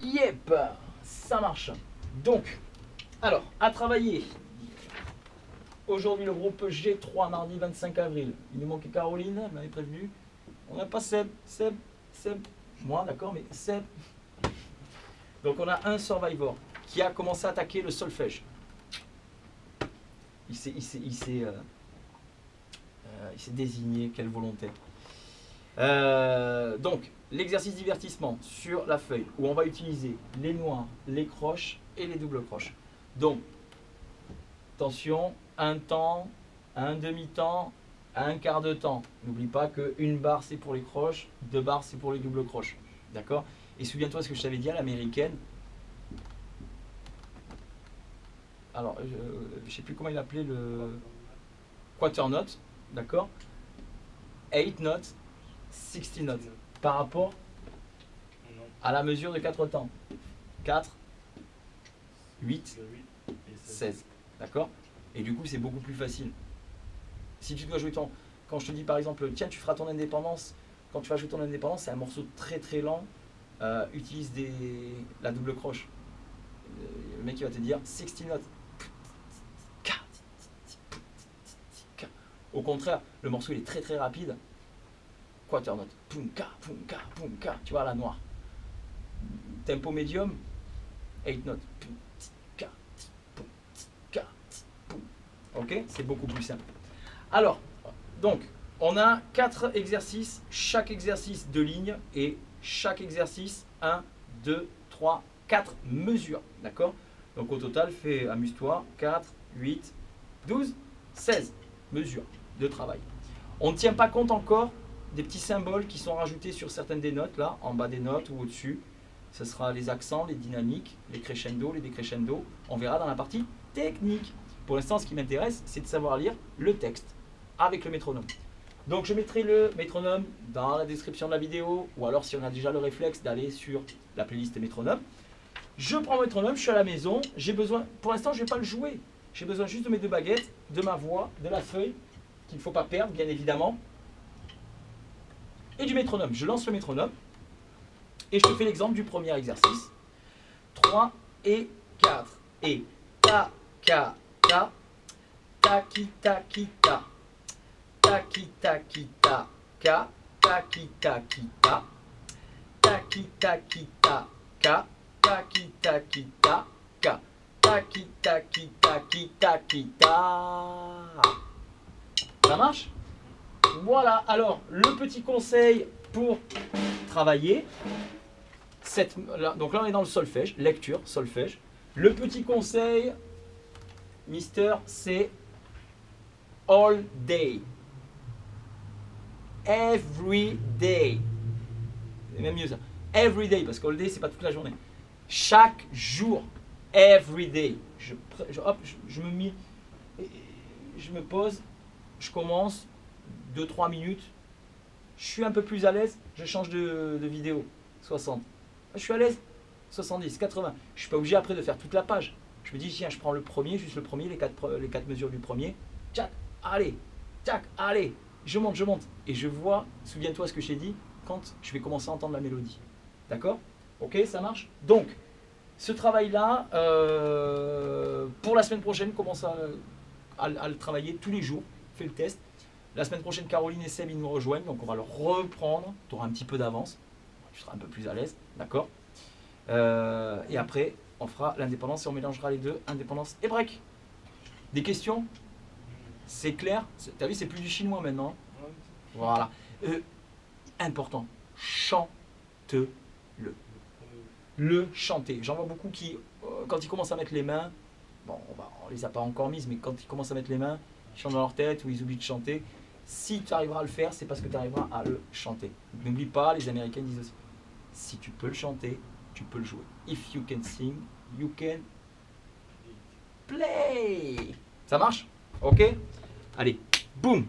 Yep, ça marche. Donc, alors, à travailler. Aujourd'hui, le groupe G3, mardi 25 avril. Il nous manquait Caroline, elle m'avait prévenu. On n'a pas Seb. Moi, d'accord, mais Seb. Donc, on a un Survivor qui a commencé à attaquer le solfège. Il s'est désigné, quelle volonté. Donc, l'exercice divertissement sur la feuille où on va utiliser les noirs, les croches et les doubles croches. Donc, attention, un temps, un demi-temps, un quart de temps. N'oublie pas qu'une barre c'est pour les croches, 2 barres c'est pour les doubles croches. D'accord? Et souviens-toi ce que je t'avais dit à l'américaine. Alors, je ne sais plus comment il appelait le quarter note. D'accord? 8 notes, 60 notes. Par rapport à la mesure de 4 temps. 4, 8, 16. D'accord? Et du coup, c'est beaucoup plus facile. Si tu dois jouer ton... Quand je te dis par exemple, tiens, tu feras ton indépendance. Quand tu vas jouer ton indépendance, c'est un morceau très très lent. Utilise la double croche. Le mec, il va te dire 60 notes. Au contraire, le morceau, il est très très rapide. Quarter note. Poum-ka, poum-ka, poum-ka. Tu vois, la noire. Tempo médium, 8 notes. Ok, c'est beaucoup plus simple. Alors, donc, on a 4 exercices, chaque exercice 2 lignes et chaque exercice 1, 2, 3, 4 mesures. D'accord? Donc au total, amuse-toi, 4, 8, 12, 16 mesures de travail. On ne tient pas compte encore des petits symboles qui sont rajoutés sur certaines des notes, là, en bas des notes ou au-dessus. Ce sera les accents, les dynamiques, les crescendo, les décrescendo. On verra dans la partie technique. Pour l'instant, ce qui m'intéresse, c'est de savoir lire le texte avec le métronome. Donc, je mettrai le métronome dans la description de la vidéo, ou alors si on a déjà le réflexe d'aller sur la playlist métronome. Je prends le métronome, je suis à la maison, j'ai besoin, pour l'instant, je ne vais pas le jouer. J'ai besoin juste de mes 2 baguettes, de ma voix, de la feuille, qu'il ne faut pas perdre, bien évidemment, et du métronome. Je lance le métronome, et je te fais l'exemple du premier exercice. 3 et 4, et ta, ka, ta, taki, taki, ta, taki, taki, ta, ka, taki, taki, ta, taki, taki, ta, ka, taki, taki, ta, ka, taki, taki, taki, taki, ta. Ça marche? Voilà, alors le petit conseil pour travailler. Donc là on est dans le solfège, lecture, solfège. Le petit conseil, Mister, c'est all day. Every day. C'est même mieux ça. Every day, parce qu'all day, c'est pas toute la journée. Chaque jour. Every day. Je me pose, je commence, 2-3 minutes. Je suis un peu plus à l'aise, je change de vidéo. 60. Je suis à l'aise, 70, 80. Je suis pas obligé après de faire toute la page. Je me dis, tiens, je prends le premier, juste le premier, les quatre mesures du premier. Tchac, allez, tchac, allez. Je monte. Et je vois, souviens-toi ce que je t'ai dit, quand je vais commencer à entendre la mélodie. D'accord? Ok, ça marche? Donc, ce travail-là, pour la semaine prochaine, commence à le travailler tous les jours. Fais le test. La semaine prochaine, Caroline et Seb, ils nous rejoignent. Donc, on va le reprendre. Tu auras un petit peu d'avance. Tu seras un peu plus à l'aise. D'accord? Et après, on fera l'indépendance et on mélangera les deux, indépendance et break. Des questions? C'est clair? T'as vu, c'est plus du chinois maintenant. Voilà. Important, chante-le. Le chanter. J'en vois beaucoup qui, quand ils commencent à mettre les mains, bon, on les a pas encore mises, mais quand ils commencent à mettre les mains, ils chantent dans leur tête ou ils oublient de chanter. Si tu arriveras à le faire, c'est parce que tu arriveras à le chanter. N'oublie pas, les Américains disent aussi, si tu peux le chanter, tu peux le jouer. If you can sing, you can play. Ça marche? Ok? Allez, boum!